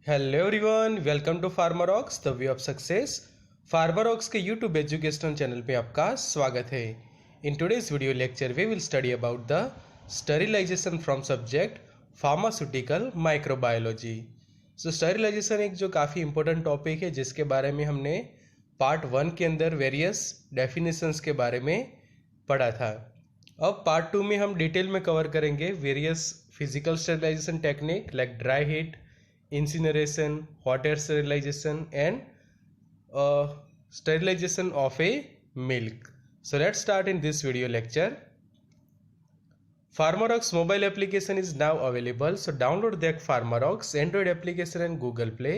Hello everyone, welcome to Pharmarox the way of success. Pharmarox के YouTube educational channel पे आपका स्वागत है। In today's video lecture we will study about the sterilisation from subject pharmaceutical microbiology. So sterilisation एक जो काफ़ी important topic है जिसके बारे में हमने पार्ट 1 के अंदर वेरियस डेफिनेशंस के बारे में पढ़ा था। अब पार्ट 2 में हम डिटेल में कवर करेंगे various physical sterilisation technique like dry heat, incineration, hot air sterilization and sterilization of a milk. So let's start in this video lecture. Pharmarox mobile application is now available. So download the Pharmarox Android application and Google Play,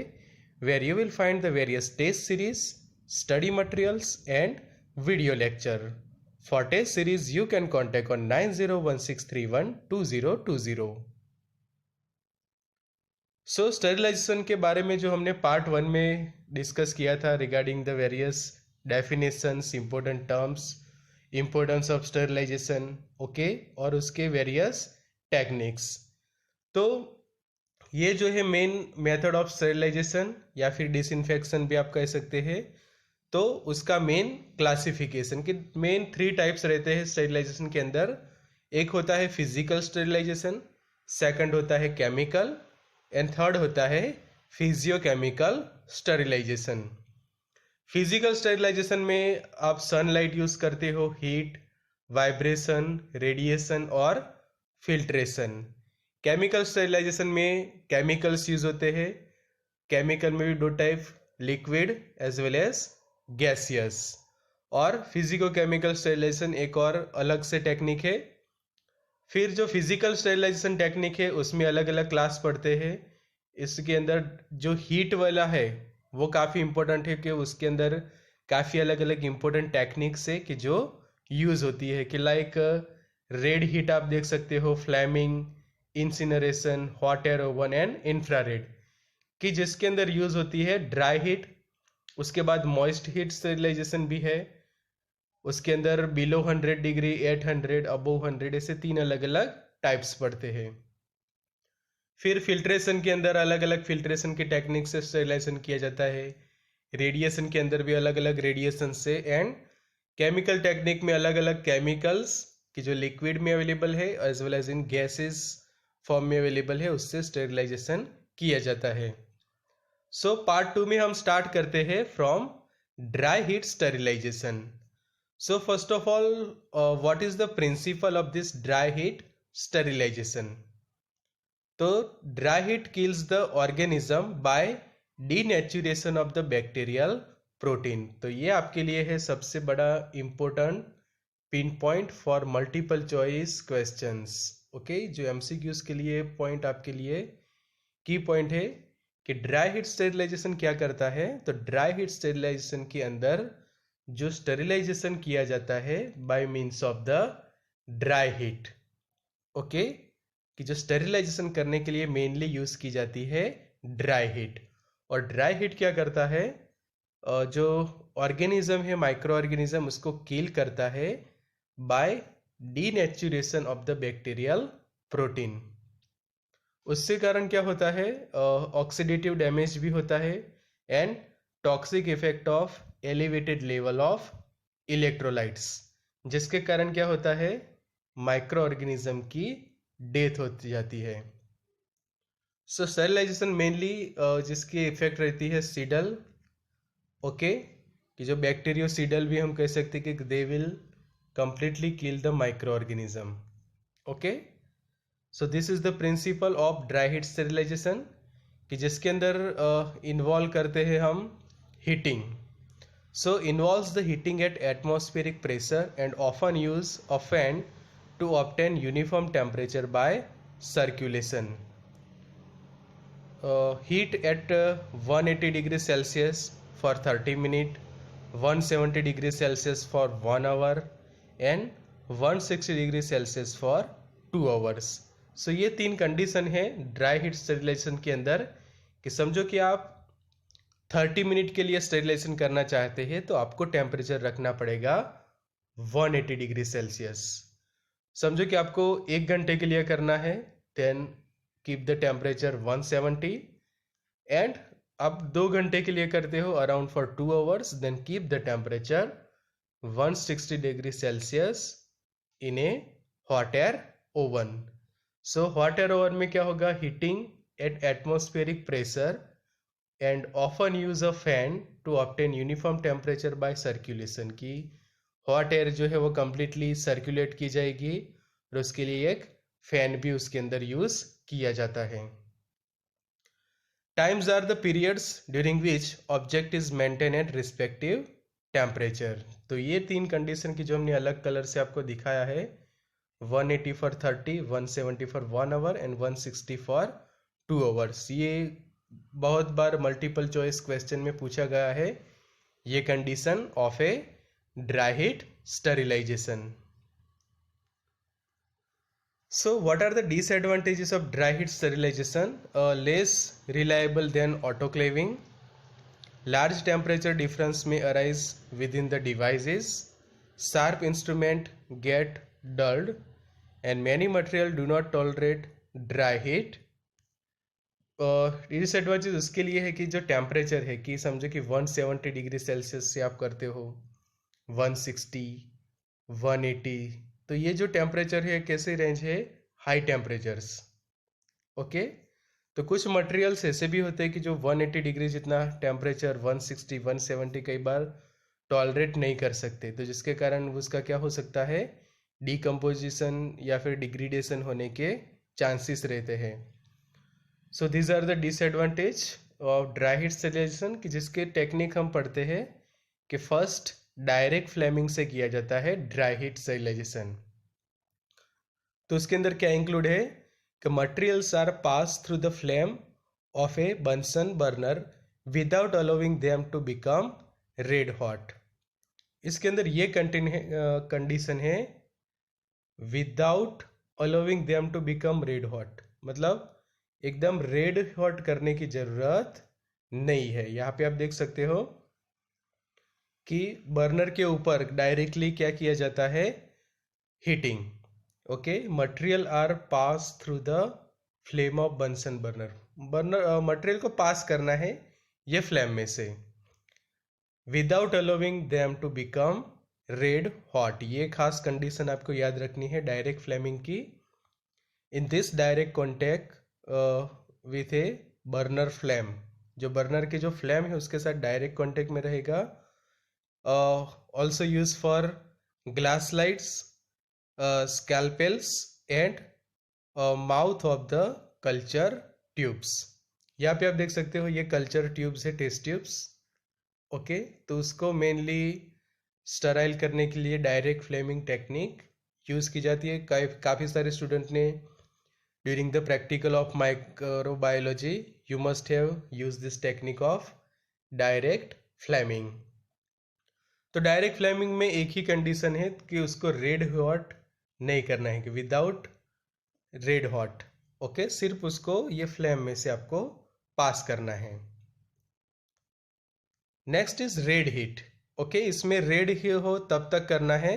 where you will find the various test series, study materials and video lecture. For test series you can contact on 9016312020. So sterilisation के बारे में जो हमने part 1 में discuss किया था regarding the various definitions, important terms, importance of sterilisation, okay, और उसके वेरियस टेक्निक्स। तो ये जो है मेन मेथड ऑफ स्टरिलाइजेशन या फिर डिसइंफेक्शन भी आप कह सकते हैं। तो उसका मेन क्लासिफिकेशन के मेन 3 टाइप्स रहते हैं स्टरिलाइजेशन के अंदर। एक होता है फिजिकल स्टरिलाइजेशन, सेकंड होता है केमिकल एंड थर्ड होता है फिजियोकेमिकल स्टरिलाइजेशन। फिजिकल स्टरिलाइजेशन में आप सनलाइट यूज करते हो, हीट, वाइब्रेशन, रेडिएशन और फिल्ट्रेशन। केमिकल स्टरिलाइजेशन में केमिकल्स यूज होते हैं। केमिकल में भी 2 type, liquid as well as gaseous. और फिजिकोकेमिकल स्टरिलाइजेशन एक और अलग से टेक्निक है। फिर जो फिजिकल स्टरिलाइजेशन टेक्निक है उसमें अलग अलग क्लास पढ़ते हैं। इसके अंदर जो हीट वाला है वो काफ़ी इंपॉर्टेंट है कि उसके अंदर काफ़ी अलग अलग इंपॉर्टेंट टेक्निक्स है कि जो यूज़ होती है कि लाइक रेड हीट आप देख सकते हो, Fleming, incineration, hot air oven and infrared, कि जिसके अंदर यूज़ होती है ड्राई हीट। उसके बाद मॉइस्ट हीट स्टरिलाइजेशन भी है, उसके अंदर बिलो 100 डिग्री, 800, अबोव 100, ऐसे 3 अलग अलग टाइप्स पढ़ते हैं। फिर फिल्ट्रेशन के अंदर अलग अलग फिल्ट्रेशन के टेक्निक से स्टरिलाइजेशन किया जाता है। रेडिएशन के अंदर भी अलग अलग रेडिएशन से, एंड केमिकल टेक्निक में अलग अलग केमिकल्स की जो लिक्विड में अवेलेबल है as well as in gases form में अवेलेबल है उससे स्टरिलाइजेशन किया जाता है। सो पार्ट 2 में हम स्टार्ट करते हैं from dry heat sterilisation. So first of all, what is the principle of this dry heat sterilization? तो dry heat kills the organism by denaturation of the bacterial protein। तो ये आपके लिए है सबसे बड़ा important pin point for multiple choice questions. Okay, जो MCQs के लिए पॉइंट आपके लिए की पॉइंट है कि ड्राई हीट स्टेरिलाइजेशन क्या करता है। तो ड्राई हीट स्टेरिलाइजेशन के अंदर जो स्टरिलाइजेशन किया जाता है by means of the dry heat, okay, कि जो स्टरिलाइजेशन करने के लिए मेनली यूज की जाती है ड्राई हीट। और ड्राई हीट क्या करता है, जो ऑर्गेनिज्म है, माइक्रो ऑर्गेनिज्म, उसको किल करता है by denaturation of the bacterial protein. उससे कारण क्या होता है, ऑक्सीडेटिव डैमेज भी होता है and toxic effect of elevated level of electrolytes, जिसके कारण क्या होता है, माइक्रो ऑर्गेनिज्म की डेथ होती जाती है। सो स्टरिलाइजेशन मेनली जिसकी इफेक्ट रहती है सीडल, ओके, कि जो बैक्टीरियोसीडल भी हम कह सकते हैं कि they will completely kill the micro organism, okay. So this is the principle of dry heat sterilisation, कि जिसके अंदर इन्वॉल्व करते हैं हम heating. So involves the heating at atmospheric pressure and often use a fan to obtain uniform temperature by circulation. Heat at 180 degrees Celsius for 30 minutes, 170 degrees Celsius for 1 hour and 160 degrees Celsius for 2 hours. So ये 3 condition है dry heat sterilisation के अंदर, कि समझो कि आप 30 minute के लिए स्टेरिलाइजेशन करना चाहते हैं तो आपको टेम्परेचर रखना पड़ेगा 180 डिग्री सेल्सियस। समझो कि आपको 1 घंटे के लिए करना है, then keep the temperature 170 and आप 2 घंटे के लिए करते हो around for 2 hours, then keep the temperature 160 degree Celsius in a hot air oven. So hot air oven में क्या होगा, heating at atmospheric pressure and often use a fan to obtain uniform temperature by circulation. की hot air जो है वो completely circulate की जाएगी और उसके लिए एक फैन भी उसके अंदर यूज किया जाता है। Times are the periods during which object is maintain at respective temperature. तो ये 3 कंडीशन की जो हमने अलग कलर से आपको दिखाया है, 180 for 30, 170 for 1 our and 160 for 2 hours. ये बहुत बार मल्टीपल चॉइस क्वेश्चन में पूछा गया है, ये condition of a dry heat sterilisation. So what are the disadvantages of dry heat sterilization? Less reliable than autoclaving. Large temperature difference may arise within the devices. Sharp instrument get dulled and many material do not tolerate dry heat. Disadvantage उसके लिए है कि जो temperature है, कि समझो कि 170 degree Celsius से आप करते हो 160, 180, तो ये जो टेम्परेचर है कैसे रेंज है, हाई टेम्परेचर्स। ओके, तो कुछ मटेरियल्स ऐसे भी होते हैं कि जो 180 डिग्री जितना टेम्परेचर 160, 170 कई बार टॉलरेट नहीं कर सकते, तो जिसके कारण उसका क्या हो सकता है, डिकम्पोजिशन या फिर डिग्रेडेशन होने के चांसेस रहते हैं। So these are the disadvantage of dry heat sterilisation, कि जिसके टेक्निक हम पढ़ते हैं कि फर्स्ट डायरेक्ट फ्लेमिंग से किया जाता है ड्राई हीट स्टेरिलाइजेशन। तो उसके अंदर क्या इंक्लूड है कि materials are pass through the flame of a Bunsen burner without allowing them to become red hot. इसके अंदर ये कंडीशन है without allowing them to become red hot, मतलब एकदम रेड हॉट करने की जरूरत नहीं है। यहाँ पे आप देख सकते हो कि बर्नर के ऊपर डायरेक्टली क्या किया जाता है, heating. Okay, material are pass through the flame of Bunsen burner material को पास करना है ये फ्लेम में से, without allowing them to become red hot. ये खास कंडीशन आपको याद रखनी है डायरेक्ट फ्लेमिंग की। In this direct contact with A burner flame, जो बर्नर के जो फ्लेम है उसके साथ डायरेक्ट कॉन्टैक्ट में रहेगा। Also use for glass lights, scalpels and mouth of the culture tubes. यहाँ पे आप देख सकते हो ये कल्चर ट्यूब्स है, टेस्ट ट्यूब्स। ओके, तो उसको मेनली स्टराइल करने के लिए डायरेक्ट फ्लेमिंग टेक्निक यूज की जाती है। काफ़ी सारे स्टूडेंट ने during the practical of microbiology you must have use this technique of direct flaming. तो डायरेक्ट फ्लेमिंग में एक ही कंडीशन है कि उसको रेड हॉट नहीं करना है, कि विदाउट रेड हॉट। ओके, सिर्फ उसको ये फ्लेम में से आपको पास करना है। Next is red heat. Okay, इसमें रेड ही हो तब तक करना है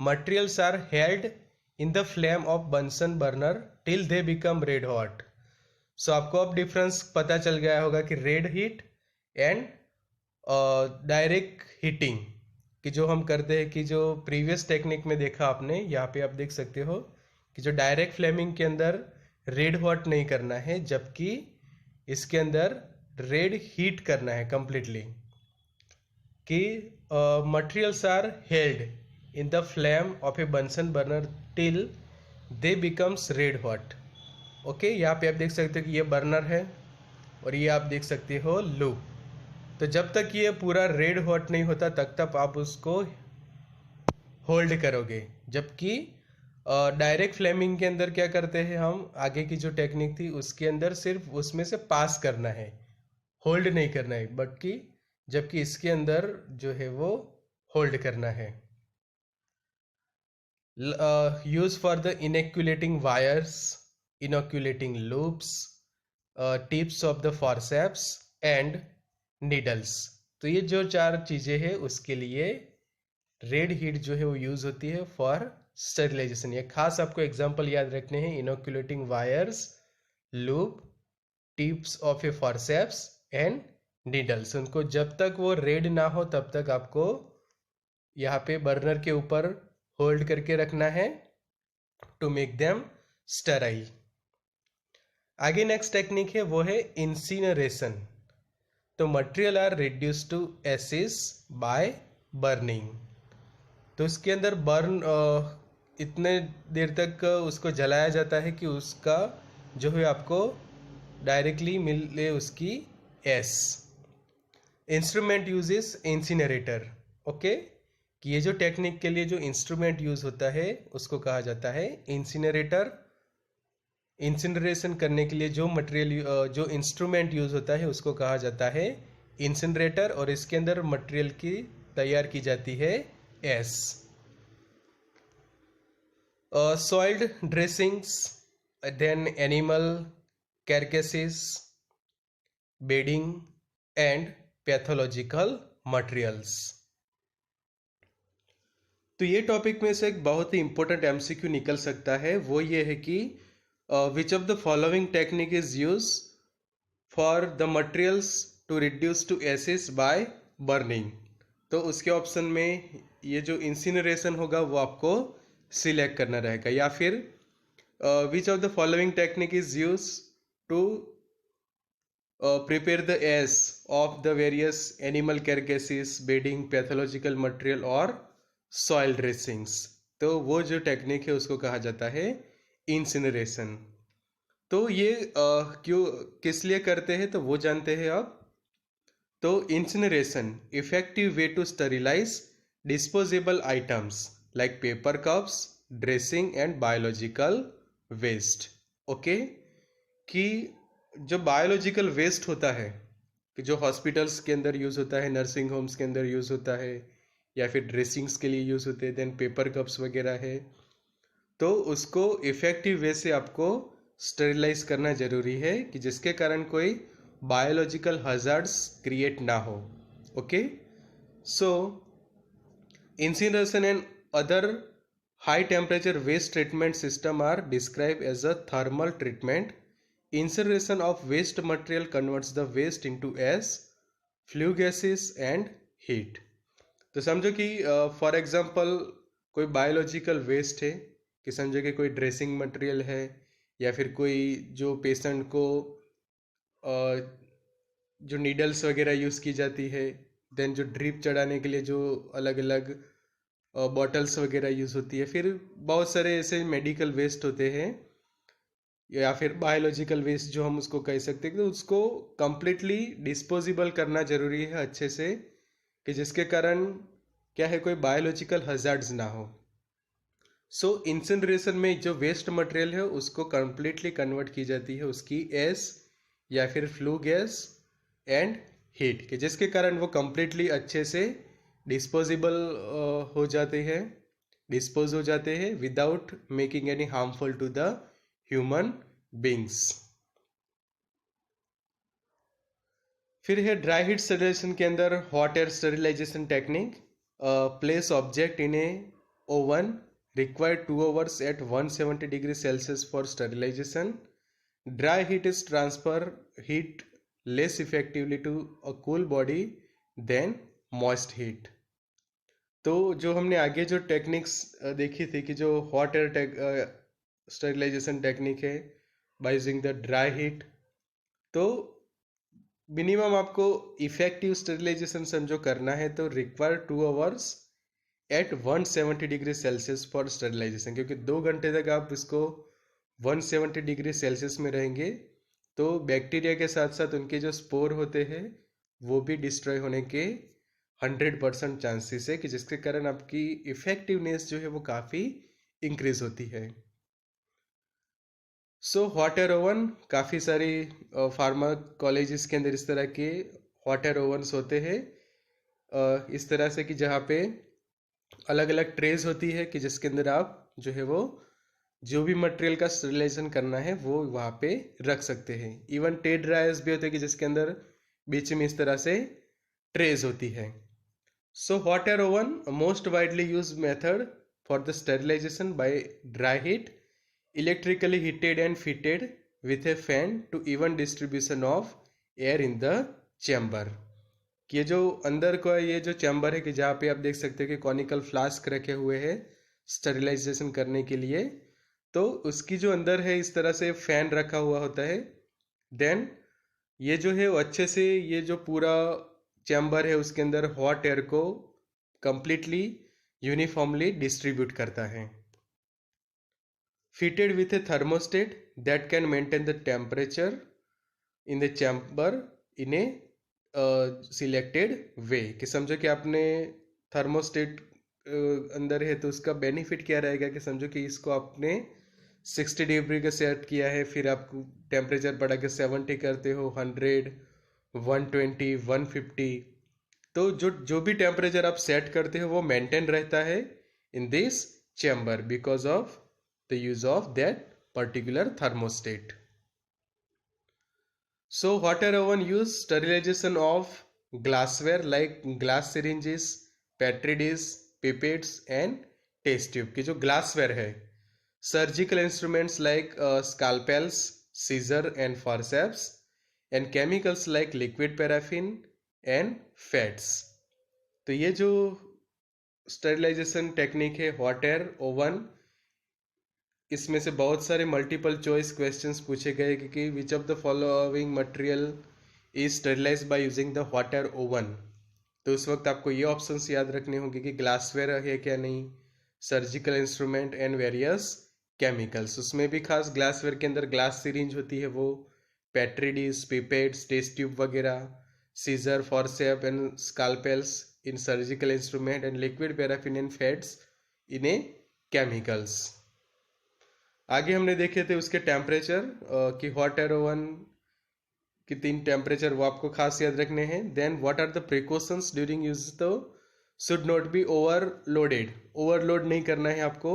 materials are held in the flame of Bunsen burner till they become red hot. So आपको अब डिफरेंस पता चल गया होगा कि red heat and direct heating कि जो हम करते हैं, कि जो प्रीवियस टेक्निक में देखा आपने, यहाँ पे आप देख सकते हो कि जो डायरेक्ट फ्लेमिंग के अंदर रेड हॉट नहीं करना है, जबकि इसके अंदर रेड हीट करना है कंप्लीटली, कि materials are held in the flame of a Bunsen burner till they becomes red hot. Okay, यहाँ पे आप देख सकते हो कि ये बर्नर है और ये आप देख सकते हो लूप। तो जब तक ये पूरा रेड हॉट नहीं होता तब तक आप उसको होल्ड करोगे, जबकि डायरेक्ट फ्लेमिंग के अंदर क्या करते हैं हम, आगे की जो टेक्निक थी उसके अंदर सिर्फ उसमें से पास करना है, होल्ड नहीं करना है, जबकि इसके अंदर जो है वो होल्ड करना है। Use for the inoculating wires, inoculating loops, tips of the forceps and needles. तो ये जो 4 चीजें हैं उसके लिए रेड हीट जो है वो यूज होती है फॉर स्टरिलाइजेशन। ये खास आपको एग्जांपल याद रखने हैं, inoculating wires, loop, tips of a forceps and needles. उनको जब तक वो रेड ना हो तब तक आपको यहाँ पे बर्नर के ऊपर होल्ड करके रखना है टू मेक देम स्टराइल। आगे नेक्स्ट टेक्निक है वो है इंसिनरेशन। तो material are reduce to ashes by burning. तो उसके अंदर बर्न इतने देर तक उसको जलाया जाता है कि उसका जो है आपको डायरेक्टली मिले उसकी S. Instrument uses incinerator. Okay, कि ये जो टेक्निक के लिए जो इंस्ट्रूमेंट यूज होता है उसको कहा जाता है इंसिनरेटर। इंसिनरेशन करने के लिए जो मटेरियल जो इंस्ट्रूमेंट यूज होता है उसको कहा जाता है इंसिनरेटर, और इसके अंदर मटेरियल की तैयार की जाती है as. Soiled dressings, then animal carcasses, bedding and pathological materials। तो ये टॉपिक में से एक बहुत ही इंपॉर्टेंट एमसीक्यू निकल सकता है, वो ये है कि which of the following technique is use for the materials to reduce to ashes by burning. तो उसके ऑप्शन में ये जो इंसिनरेशन होगा वो आपको सिलेक्ट करना रहेगा, या फिर विच of the following technique is use to prepare the ash of the various animal carcasses, bedding, pathological material और soil dressings। तो वो जो टेक्निक है उसको कहा जाता है इंसिनरेशन। तो ये क्यों किस लिए करते हैं तो वो जानते हैं अब। तो incineration effective way to sterilize disposable items like paper cups, dressing and biological waste. Okay, कि जो बायोलॉजिकल वेस्ट होता है कि जो हॉस्पिटल्स के अंदर यूज़ होता है, नर्सिंग होम्स के अंदर यूज़ होता है, या फिर ड्रेसिंग्स के लिए यूज़ होते हैं, देन पेपर कप्स वगैरह है, तो उसको इफ़ेक्टिव वे से आपको स्टेरिलाइज करना ज़रूरी है कि जिसके कारण कोई बायोलॉजिकल हजार्ड्स क्रिएट ना हो। Okay, so incineration and other high temperature waste treatment system are described as a thermal treatment. Incineration of waste material converts the waste into ash, flue gases and heat। तो समझो कि for example कोई biological waste है, कि समझो कि कोई dressing material है, या फिर कोई जो पेशेंट को जो नीडल्स वगैरह यूज़ की जाती है, देन जो ड्रिप चढ़ाने के लिए जो अलग अलग बॉटल्स वगैरह यूज़ होती है, फिर बहुत सारे ऐसे मेडिकल वेस्ट होते हैं या फिर बायोलॉजिकल वेस्ट जो हम उसको कह सकते हैं, तो उसको कंप्लीटली डिस्पोजेबल करना ज़रूरी है अच्छे से, कि जिसके कारण क्या है कोई बायोलॉजिकल हजार्ड्स ना हो। सो इंसिनरेशन में जो वेस्ट मटेरियल है उसको कंप्लीटली कन्वर्ट की जाती है उसकी एस या फिर फ्लू गैस एंड हीट के, जिसके कारण वो कंप्लीटली अच्छे से डिस्पोजेबल हो जाते हैं, डिस्पोज हो जाते हैं without making any harmful to the human beings. फिर है ड्राई हीट स्टरिलाइजेशन के अंदर hot air sterilisation technique. Place object in a oven required 2 hours at 170 degrees Celsius for sterilization. Dry heat is transfer heat less effectively to a cool body than moist heat। तो जो हमने आगे जो techniques देखी थी कि जो hot air sterilisation technique है by using the dry heat, तो मिनिमम आपको इफेक्टिव स्टरिलाइजेशन समझो करना है तो require 2 hours at 170 degree Celsius for sterilisation, क्योंकि 2 घंटे तक आप इसको 170 डिग्री सेल्सियस में रहेंगे तो बैक्टीरिया के साथ साथ उनके जो स्पोर होते हैं वो भी डिस्ट्रॉय होने के 100% चांसेस है, कि जिसके कारण आपकी इफेक्टिवनेस जो है वो काफ़ी इंक्रीज होती है। सो हॉट एयर ओवन, काफ़ी सारी फार्मा कॉलेजेस के अंदर इस तरह के हॉट एयर ओवन्स होते हैं, इस तरह से कि जहाँ पे अलग अलग ट्रेज होती है कि जिसके अंदर आप जो है वो जो भी मटेरियल का स्टरिलाइजेशन करना है वो वहाँ पे रख सकते हैं। इवन टे ड्रायर्स भी होते हैं कि जिसके अंदर बीच में इस तरह से ट्रेज होती है। सो hot air oven most widely use method for the sterilisation by dry heat, electrically heated and fitted with a fan to even distribution of air in the chamber। ये जो अंदर का ये जो चैम्बर है कि जहाँ पे आप देख सकते हैं कि कॉनिकल फ्लास्क रखे हुए हैं स्टरिलाइजेशन करने के लिए, तो उसकी जो अंदर है इस तरह से फैन रखा हुआ होता है। देन ये जो है वो अच्छे से ये जो पूरा चैम्बर है उसके अंदर हॉट एयर को कंप्लीटली यूनिफॉर्मली डिस्ट्रीब्यूट करता है। fitted with a thermostat that can maintain the temperature in the chamber in a selected way। कि समझो कि आपने थर्मोस्टेट अंदर है तो उसका बेनिफिट क्या रहेगा कि समझो कि इसको आपने 60 डिग्री का सेट किया है, फिर आप टेम्परेचर बढ़ा के 70 करते हो, 100, 120, 150, तो जो भी टेम्परेचर आप सेट करते हो वो मेंटेन रहता है in this chamber because of the use of that particular thermostat। So water oven use sterilization of glassware like glass syringes, petri dish, pipettes and test tube। कि जो glassware है, surgical instruments like scalpels, scissor and forceps and chemicals like liquid paraffin and fats। तो ये जो sterilization technique है hot air oven, इसमें से बहुत सारे मल्टीपल चॉइस क्वेश्चंस पूछे गए कि which of the following material is sterilised bye using the hot air oven. तो उस वक्त आपको ये ऑप्शंस याद रखने होंगे कि ग्लासवेयर है क्या नहीं, surgical instrument and various chemicals. उसमें भी खास ग्लासवेयर के अंदर ग्लास सिरिंज होती है वो, petri dish, pipettes, test tube वगैरह, scissor, forceps and scalpels in surgical instrument and liquid paraffin and fats in a chemicals. आगे हमने देखे थे उसके टेम्परेचर कि हॉट एयर ओवन की 3 टेम्परेचर वो आपको खास याद रखने हैं। Then what are the precautions during use, तो should not be overloaded, overload नहीं करना है आपको।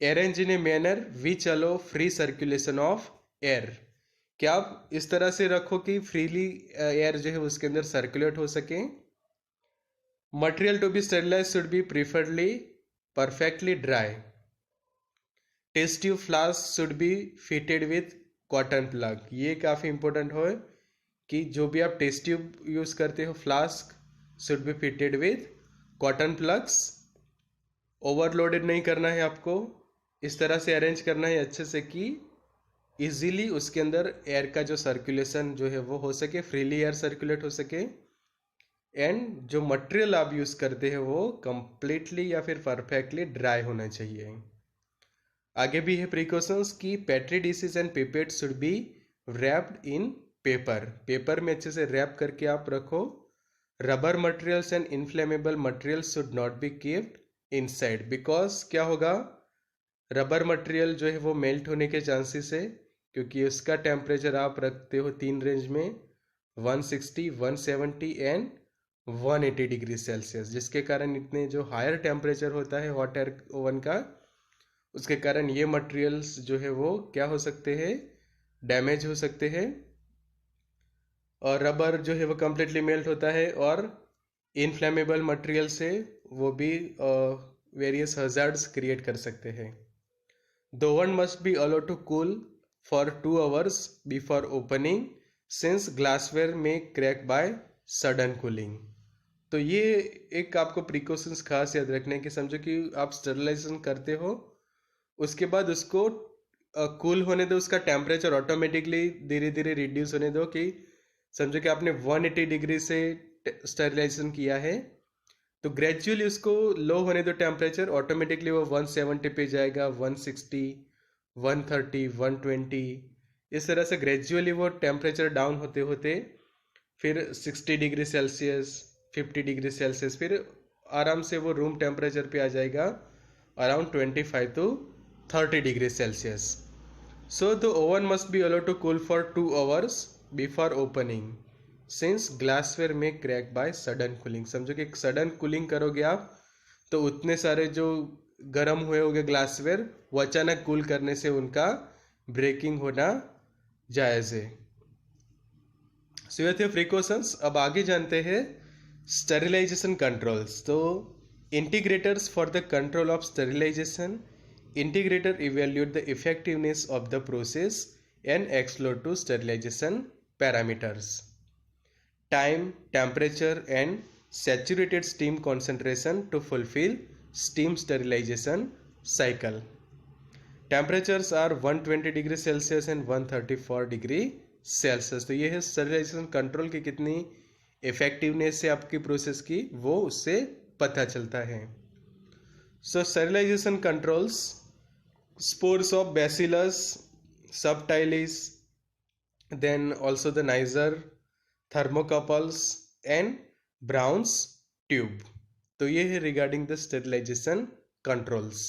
Arrange in a manner which allow free circulation of air, क्या आप इस तरह से रखो कि फ्रीली एयर जो है उसके अंदर सर्कुलेट हो सके। Material to be sterilize should be preferably perfectly dry. Test tube flask should be fitted with cotton plug. ये काफ़ी इंपॉर्टेंट हो कि जो भी आप टेस्ट ट्यूब यूज़ करते हो flask should be fitted with cotton plugs. Overloaded नहीं करना है आपको, इस तरह से अरेंज करना है अच्छे से कि इजीली उसके अंदर एयर का जो सर्कुलेशन जो है वो हो सके, फ्रीली एयर सर्कुलेट हो सके। एंड जो मटेरियल आप यूज़ करते हैं वो कंप्लीटली या फिर परफेक्टली ड्राई होना चाहिए। आगे भी है प्रिकॉशंस कि petri dishes and pipette should be wrapped in paper, paper में अच्छे से रैप करके आप रखो। Rubber materials and inflammable materials should not B keeped inside, because क्या होगा, रबर मटेरियल जो है वो मेल्ट होने के चांसेस है क्योंकि उसका टेम्परेचर आप रखते हो 3 रेंज में, 160, 170 एंड 180 डिग्री सेल्सियस, जिसके कारण इतने जो हायर टेम्परेचर होता है हॉट एयर ओवन का, उसके कारण ये मटेरियल्स जो है वो क्या हो सकते हैं, डैमेज हो सकते हैं। और रबर जो है वो कम्प्लीटली मेल्ट होता है और इनफ्लेमेबल मटेरियल से वो भी वेरियस हजार्ड्स क्रिएट कर सकते हैं। The oven must be allow to cool for 2 hours before opening since glassware में क्रैक बाय सडन कूलिंग। तो ये एक आपको प्रिकॉशंस खास याद रखने की, समझो कि आप स्टरलाइजेशन करते हो उसके बाद उसको कूल होने दो, उसका टेम्परेचर ऑटोमेटिकली धीरे धीरे रिड्यूस होने दो कि समझो कि आपने 180 डिग्री से स्टरलाइजेशन किया है तो ग्रेजुअली उसको लो होने दो टेम्परेचर, ऑटोमेटिकली वो 170 पे जाएगा, 160, 130, 120, इस तरह से ग्रेजुअली वो टेम्परेचर डाउन होते होते फिर 60 डिग्री सेल्सियस, 50 डिग्री सेल्सियस, फिर आराम से वो रूम टेम्परेचर पे आ जाएगा around 25 to 30 degree Celsius. So the oven must be allowed to cool for 2 hours before opening since glassware में क्रैक बाय सडन कूलिंग। समझो कि सडन कूलिंग करोगे आप तो उतने सारे जो गर्म हुए होंगे ग्लासवेयर वो अचानक कूल करने से उनका ब्रेकिंग होना जायज़ है। सो ये थे प्रिकॉशंस। अब आगे जानते हैं स्टरिलाइजेशन कंट्रोल्स। तो integrators for the control of sterilisation, integrator evaluate the effectiveness of the process and X-Flow2 sterilization parameters. Time, temperature and saturated steam concentration to fulfill steam sterilization cycle. Temperatures are 120 degree Celsius and 134 degree Celsius. तो ये है sterilization control की कितनी effectiveness है आपकी process की, वो उससे पता चलता है. So sterilization controls spores of Bacillus subtilis, then also the Neisser, thermocouples and Brown's tube. तो ये है रिगार्डिंग द स्टेरिलाइजेशन कंट्रोल्स.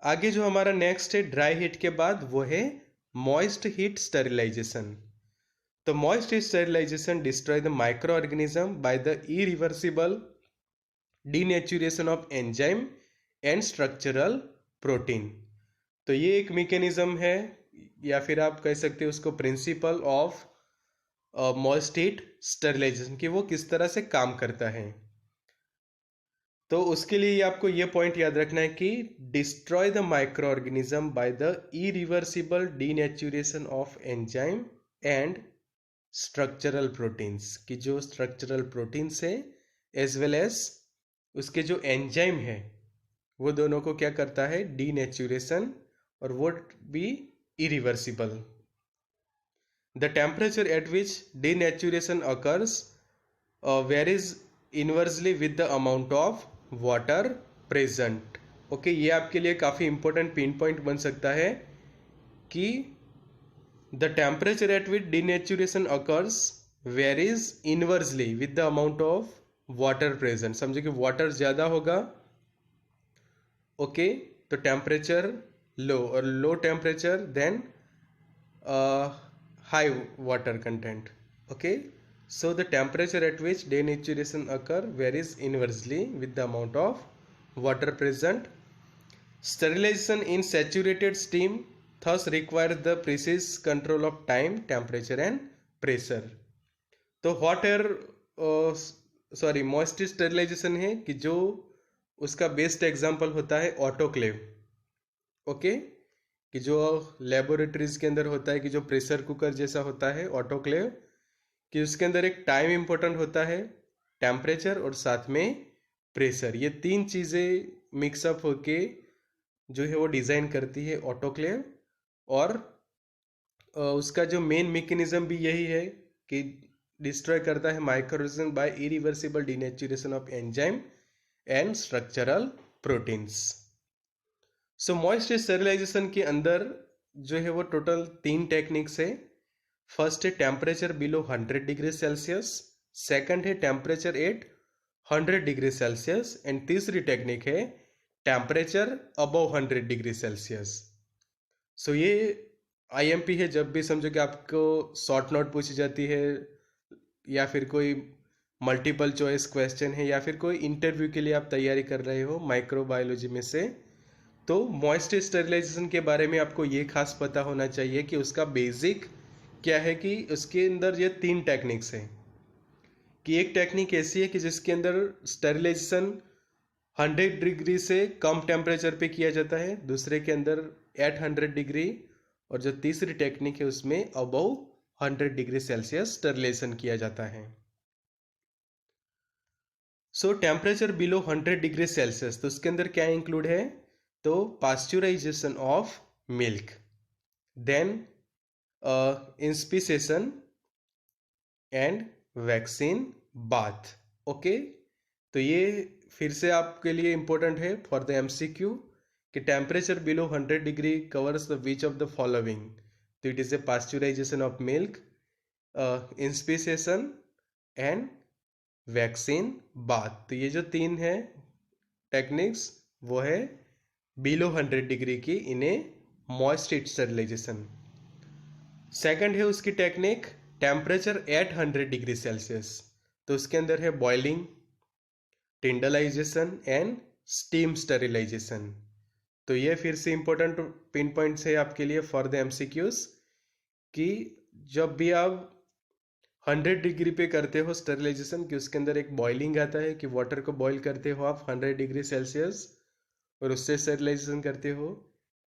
आगे जो हमारा नेक्स्ट है ड्राई हीट के बाद, वो है मॉइस्ट हीट स्टेरिलाइजेशन. तो moist heat sterilisation destroy the microorganism by the irreversible denaturation of enzyme and structural protein. तो ये एक मैकेनिज्म है, या फिर आप कह सकते हो उसको principle of moist heat sterilisation, कि वो किस तरह से काम करता है. तो उसके लिए आपको ये पॉइंट याद रखना है कि destroy the microorganism by the irreversible denaturation of enzyme and structural proteins, कि जो स्ट्रक्चरल प्रोटीन्स है एज वेल एज उसके जो एंजाइम है, वो दोनों को क्या करता है, डीनेचुरेशन, और वो भी irreversible. The temperature at which denaturation occurs varies inversely with the amount of water present. Okay, ये आपके लिए काफ़ी इंपॉर्टेंट पिन पॉइंट बन सकता है कि the temperature at which denaturation occurs varies inversely with the amount of water present. समझे कि वाटर ज़्यादा होगा, ओके, तो टेम्परेचर लो, और low temperature then high water content. Okay, so the temperature at which denaturation occur varies inversely with the amount of water present. Sterilization in saturated steam thus requires the precise control of time, temperature and pressure. तो hot air moist sterilization है कि जो उसका best example होता है autoclave. Okay, कि जो laboratories के अंदर होता है, कि जो प्रेशर कुकर जैसा होता है ऑटोक्लेव, कि उसके अंदर एक टाइम इंपॉर्टेंट होता है, टेम्परेचर और साथ में प्रेशर. ये तीन चीज़ें मिक्सअप होके जो है वो डिज़ाइन करती है ऑटोक्लेव. और उसका जो मेन मैकेनिज्म भी यही है कि डिस्ट्रॉय करता है microorganism by irreversible denaturation of enzyme and structural proteins. So moist sterilization के अंदर जो है वो टोटल 3 टेक्निक्स है. फर्स्ट है temperature below 100 degree Celsius, second है temperature at 100 degree Celsius, and तीसरी टेक्निक है temperature above 100 degree Celsius. So ये आईएमपी है. जब भी समझो कि आपको शॉर्ट नोट पूछी जाती है, या फिर कोई मल्टीपल चॉइस क्वेश्चन है, या फिर कोई इंटरव्यू के लिए आप तैयारी कर रहे हो माइक्रोबायोलॉजी में से, तो मॉइस्ट स्टेरिलाइजेशन के बारे में आपको ये खास पता होना चाहिए कि उसका बेसिक क्या है, कि उसके अंदर ये 3 टेक्निक्स हैं. कि एक टेक्निक ऐसी है कि जिसके अंदर स्टेरिलाइजेशन 100 डिग्री से कम टेम्परेचर पे किया जाता है, दूसरे के अंदर एट 100 डिग्री, और जो तीसरी टेक्निक है उसमें अबव 100 डिग्री सेल्सियस स्टेरिलाइजेशन किया जाता है. So temperature below 100 degree Celsius, तो उसके अंदर क्या इंक्लूड है, तो pasteurization of milk, then inspissation and vaccine bath. Okay, तो ये फिर से आपके लिए इंपॉर्टेंट है फॉर द एमसीक्यू कि temperature below 100 degree covers the which of the following. तो it is a pasteurization of milk, inspissation and vaccine bath. तो ये जो 3 है टेक्निक्स, वो है बिलो 100 डिग्री की इन ए मॉइस्ट हीट स्टेरिलाइजेशन. सेकंड है उसकी technique temperature at 100 degree Celsius, तो उसके अंदर है बॉइलिंग, टिंडलाइजेशन एंड स्टीम स्टेरिलाइजेशन. तो ये फिर से इंपॉर्टेंट पिन पॉइंट्स है आपके लिए फॉर द एमसीक्यूज, कि जब भी आप 100 डिग्री पे करते हो स्टेरिलाइजेशन, कि उसके अंदर एक बॉइलिंग आता है, कि वाटर को बॉईल करते हो आप 100 डिग्री सेल्सियस और उससे स्टेरिलाइजेशन करते हो.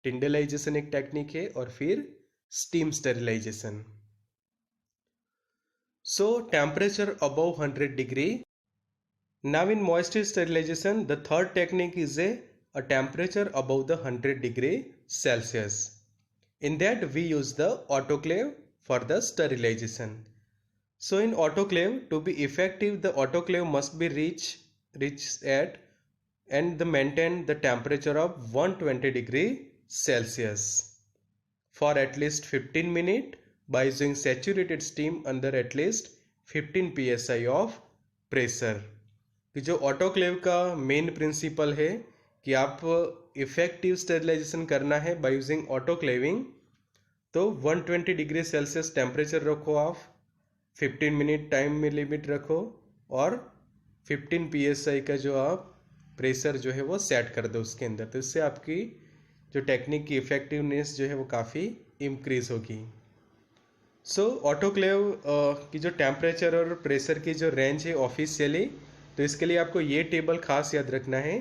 टिंडलाइजेशन एक टेक्निक है, और फिर steam sterilization. So temperature above 100 degree. Now in moisture sterilization, the third technique is a temperature above the 100 degree Celsius. In that we use the autoclave for the sterilization. So in autoclave, to be effective, the autoclave must be reach at and maintain the temperature of 120 degree Celsius for at least 15 minutes by using saturated steam under at least 15 psi of pressure. कि जो autoclave का main principal है कि आप effective sterilisation करना है by using autoclaving, तो 120 degree Celsius temperature रखो आप, 15 मिनट टाइम में लिमिट रखो और 15 psi का जो आप प्रेशर जो है वो सेट कर दो उसके अंदर, तो इससे आपकी जो टेक्निक की इफेक्टिवनेस जो है वो काफ़ी इंक्रीज होगी. सो ऑटोक्लेव की जो टेम्परेचर और प्रेशर की जो रेंज है ऑफिशियली, तो इसके लिए आपको ये टेबल खास याद रखना है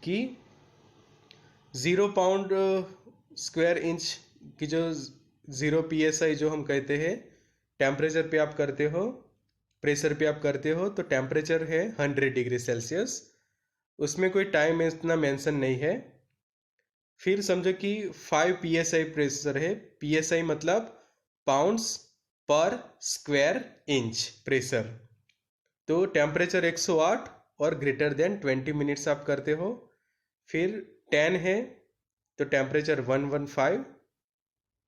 कि 0 पाउंड स्क्वायर इंच की जो 0 psi जो हम कहते हैं टेम्परेचर पे आप करते हो, प्रेशर पे आप करते हो, तो टेम्परेचर है 100 डिग्री सेल्सियस, उसमें कोई टाइम इतना मेंशन नहीं है. फिर समझो कि 5 psi प्रेशर है, psi मतलब पाउंड्स पर स्क्वायर इंच प्रेशर, तो टेम्परेचर 108 और ग्रेटर देन 20 मिनट्स आप करते हो. फिर 10 है तो टेम्परेचर 115,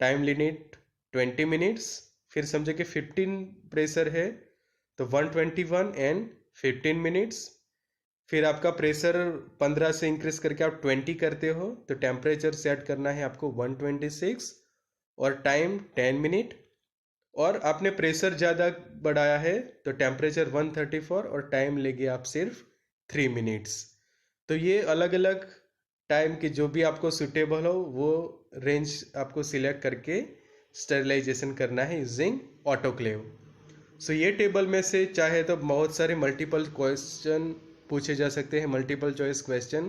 टाइम लिमिट 20 मिनट्स. फिर समझो कि 15 प्रेशर है तो 121 एंड 15 मिनट्स. फिर आपका प्रेशर 15 से इंक्रीज करके आप 20 करते हो, तो टेम्परेचर सेट करना है आपको 126 और टाइम 10 मिनट. और आपने प्रेशर ज़्यादा बढ़ाया है तो टेम्परेचर 134 और टाइम लेंगे आप सिर्फ 3 मिनट्स. तो ये अलग अलग टाइम की जो भी आपको सुटेबल हो वो रेंज आपको सिलेक्ट करके स्टेरिलाइजेशन करना है यूजिंग ऑटोक्लेव. सो ये टेबल में से चाहे तो बहुत सारे मल्टीपल क्वेश्चन पूछे जा सकते हैं, मल्टीपल चॉइस क्वेश्चन,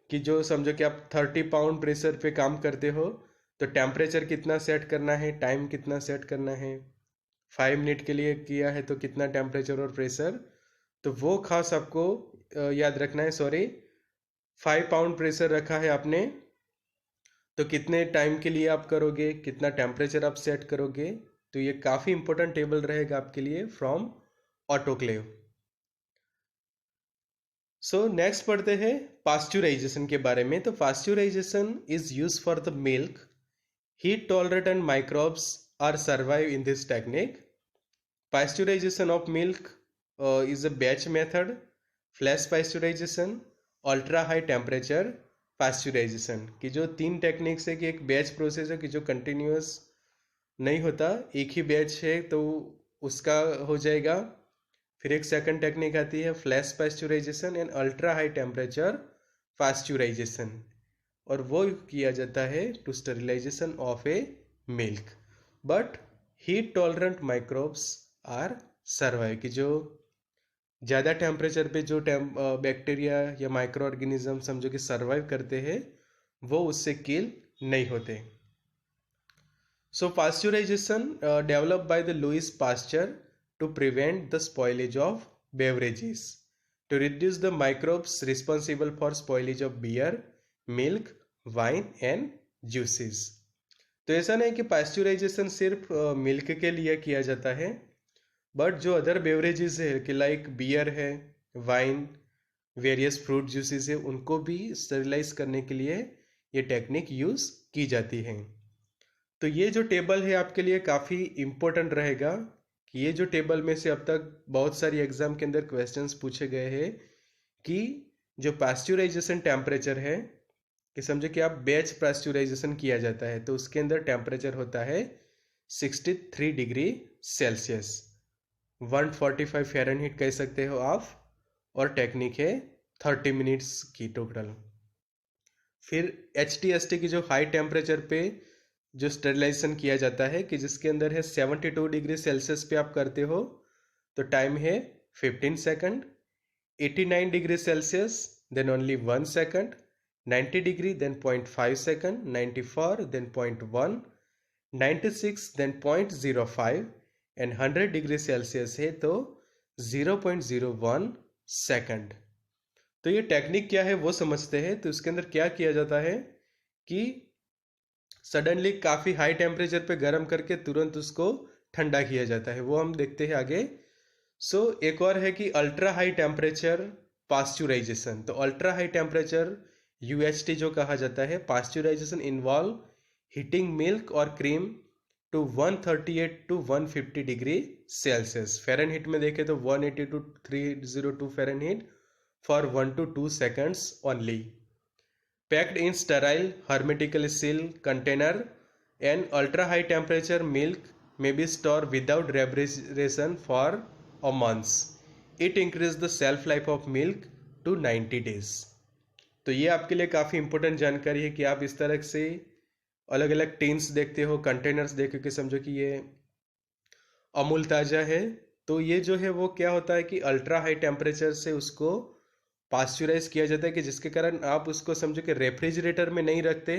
कि जो समझो कि आप 30 पाउंड प्रेशर पे काम करते हो तो टेम्परेचर कितना सेट करना है, टाइम कितना सेट करना है, 5 मिनट के लिए किया है तो कितना टेम्परेचर और प्रेशर, तो वो खास आपको याद रखना है. सॉरी, 5 पाउंड प्रेशर रखा है आपने तो कितने टाइम के लिए आप करोगे, कितना टेम्परेचर आप सेट करोगे, तो ये काफ़ी इंपॉर्टेंट टेबल रहेगा आपके लिए फ्रॉम ऑटोक्लेव. सो नेक्स्ट पढ़ते हैं पास्चुराइजेशन के बारे में. तो pasteurisation is use for the milk. Heat tolerant microbes are survive in this technique. Pasteurization of milk is a batch method, flash pasteurization, ultra high temperature pasteurization. कि जो 3 techniques है कि एक बैच प्रोसेस है कि जो कंटिन्यूस नहीं होता, एक ही बैच है तो उसका हो जाएगा. फिर एक सेकंड टेक्निक आती है flash pasteurisation and ultra high temperature pasteurisation, और वो किया जाता है to sterilisation of a milk. But heat tolerant microbes are survive, कि जो ज़्यादा टेम्परेचर पे जो बैक्टीरिया या माइक्रो ऑर्गेनिज्म समझो कि सर्वाइव करते हैं वो उससे किल नहीं होते. So pasteurization develop by the Louis Pasteur to prevent the spoilage of beverages, to reduce the microbes responsible for spoilage of beer, milk, wine and juices. तो ऐसा नहीं कि पास्चुराइजेशन सिर्फ मिल्क के लिए किया जाता है, बट जो अदर बेवरेजेस है कि लाइक बियर है, वाइन, वेरियस फ्रूट जूसेस है, उनको भी स्टेरिलाइज करने के लिए ये टेक्निक यूज की जाती है. तो ये जो टेबल है आपके लिए काफ़ी इम्पोर्टेंट रहेगा, कि ये जो टेबल में से अब तक बहुत सारी एग्जाम के अंदर क्वेश्चंस पूछे गए हैं कि जो पास्चुराइजेशन टेम्परेचर है, कि समझो कि आप बैच पास्चुराइजेशन किया जाता है तो उसके अंदर टेम्परेचर होता है 63 डिग्री सेल्सियस, 145 फ़ारेनहीट कह सकते हो आप, और टेक्निक है 30 मिनट्स की टोटल. फिर HTST की जो हाई टेम्परेचर पे जो स्टेरिलाइजेशन किया जाता है कि जिसके अंदर है 72 डिग्री सेल्सियस पे आप करते हो तो टाइम है 15 second, 89 degree Celsius then only 1 second, 90 degree then 0.5 second, 94 then 0.1, 96 then 0.05 and 100 degree Celsius है तो 0.01 सेकंड। तो ये टेक्निक क्या है वो समझते हैं। तो इसके अंदर क्या किया जाता है कि सडनली काफ़ी हाई टेम्परेचर पे गर्म करके तुरंत उसको ठंडा किया जाता है, वो हम देखते हैं आगे। एक और है कि अल्ट्रा हाई टेम्परेचर पास्चुराइजेशन। तो अल्ट्रा हाई टेम्परेचर UHT जो कहा जाता है, पास्चुराइजेशन इन्वॉल्व हीटिंग मिल्क और cream to 138 to 150 degree Celsius. Fahrenheit में देखें तो 180 to 302 Fahrenheit for 1 to 2 seconds only. Packed in sterile, hermetically sealed container, and ultra high temperature milk may be stored without refrigeration for a month. It increases the shelf life of milk to 90 days. तो ये आपके लिए काफ़ी important जानकारी है कि आप इस तरह से अलग अलग टिन्स देखते हो, कंटेनर्स देखो कि समझो कि ये अमूल ताज़ा है। तो ये जो है वो क्या होता है कि अल्ट्रा हाई टेम्परेचर से उसको पास्चुराइज किया जाता है कि जिसके कारण आप उसको समझो कि रेफ्रिजरेटर में नहीं रखते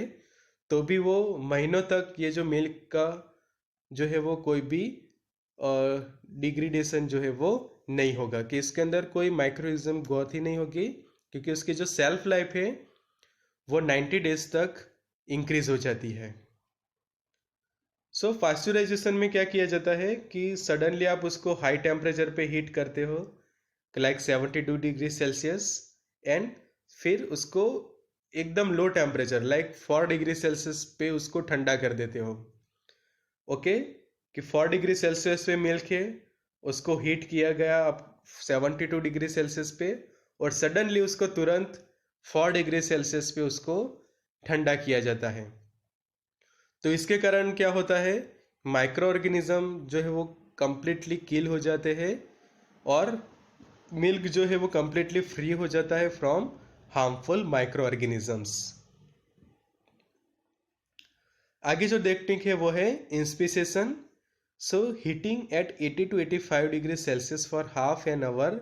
तो भी वो महीनों तक ये जो मिल्क का जो है वो कोई भी डिग्रेडेशन जो है वो नहीं होगा, कि इसके अंदर कोई माइक्रोइज्म ग्रोथ ही नहीं होगी, क्योंकि उसकी जो सेल्फ लाइफ है वो 90 डेज तक इंक्रीज हो जाती है। पास्चुराइजेशन में क्या किया जाता है कि सडनली आप उसको हाई टेम्परेचर पे हीट करते हो लाइक 72 डिग्री सेल्सियस, एंड फिर उसको एकदम low temperature like 4 degree Celsius पे उसको ठंडा कर देते हो। ओके, कि 4 डिग्री सेल्सियस पे मिल्क है, उसको हीट किया गया अब 72 डिग्री सेल्सियस पे, और सडनली उसको तुरंत 4 डिग्री सेल्सियस पे उसको ठंडा किया जाता है। तो इसके कारण क्या होता है, माइक्रो ऑर्गेनिज्म जो है वो कंप्लीटली किल हो जाते हैं और मिल्क जो है वो कंप्लीटली फ्री हो जाता है फ्रॉम हार्मफुल माइक्रो ऑर्गेनिजम्स। आगे जो टेक्निक है वो है inspissation. Heating at 80 to 85 degree Celsius for half an hour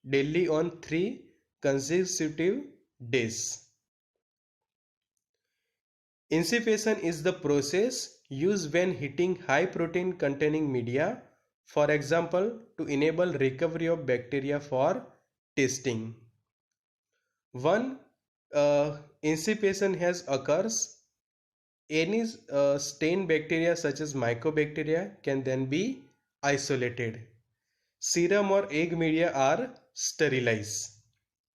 daily on 3 consecutive days. Inspissation is the process used when heating high protein containing media, for example, to enable recovery of bacteria for testing. One inspissation has occurs. Any stained bacteria such as mycobacteria can then be isolated. Serum और egg media are sterilized.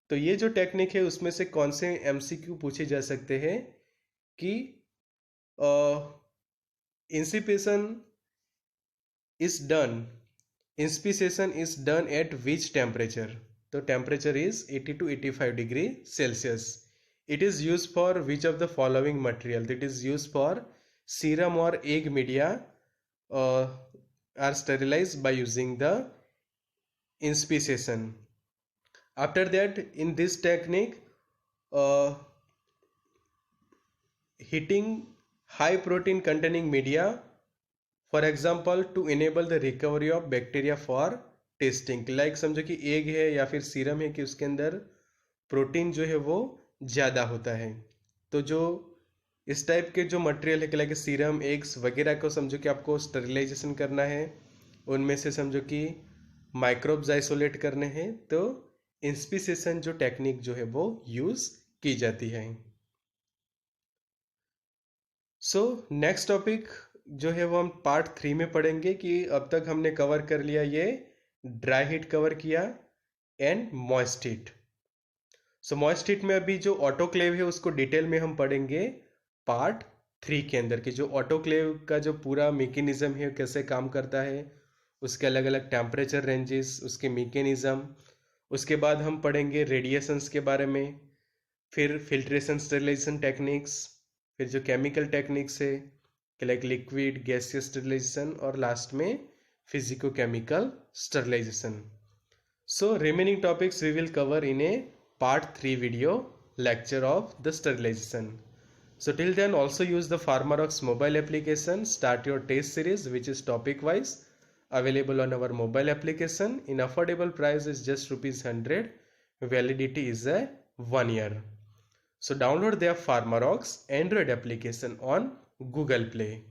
तो ये जो technique है उसमें से कौन से MCQ पूछे जा सकते हैं कि inspissation is done at which temperature. तो temperature is 80 to 85 degree Celsius. It is use for which of the following material. It is use for serum और egg media are sterilize by using the inspissation. After that, in this technique, heating high protein containing media, for example, to enable the recovery of bacteria for testing. Like समझो कि egg है या फिर serum है कि उसके अंदर protein जो है वो ज़्यादा होता है। तो जो इस टाइप के जो मटेरियल है लाइक सीरम, एग्स वगैरह को समझो कि आपको स्टरलाइजेशन करना है, उनमें से समझो कि माइक्रोब्स आइसोलेट करने हैं, तो इंस्पिसेशन जो टेक्निक जो है वो यूज की जाती है। नेक्स्ट टॉपिक जो है वो हम पार्ट 3 में पढ़ेंगे कि अब तक हमने कवर कर लिया ये ड्राई हीट कवर किया and moist heat. Moist heat में अभी जो ऑटोक्लेव है उसको डिटेल में हम पढ़ेंगे पार्ट 3 के अंदर, कि जो ऑटोक्लेव का जो पूरा मैकेनिज्म है कैसे काम करता है, उसके अलग अलग टेम्परेचर रेंजेस, उसके मैकेनिज्म। उसके बाद हम पढ़ेंगे रेडिएशंस के बारे में, फिर फिल्ट्रेशन स्टरलाइजेशन टेक्निक्स, फिर जो केमिकल टेक्निक्स है लाइक लिक्विड गैसियस स्टरलाइजेशन, और लास्ट में physicochemical sterilisation. Remaining topics we will cover in a part 3 video lecture of the sterilization. Till then, also use the Pharmarox mobile application. Start your test series which is topic wise, available on our mobile application in affordable price is just ₹100. Validity is a 1 year. Download their Pharmarox Android application on Google Play.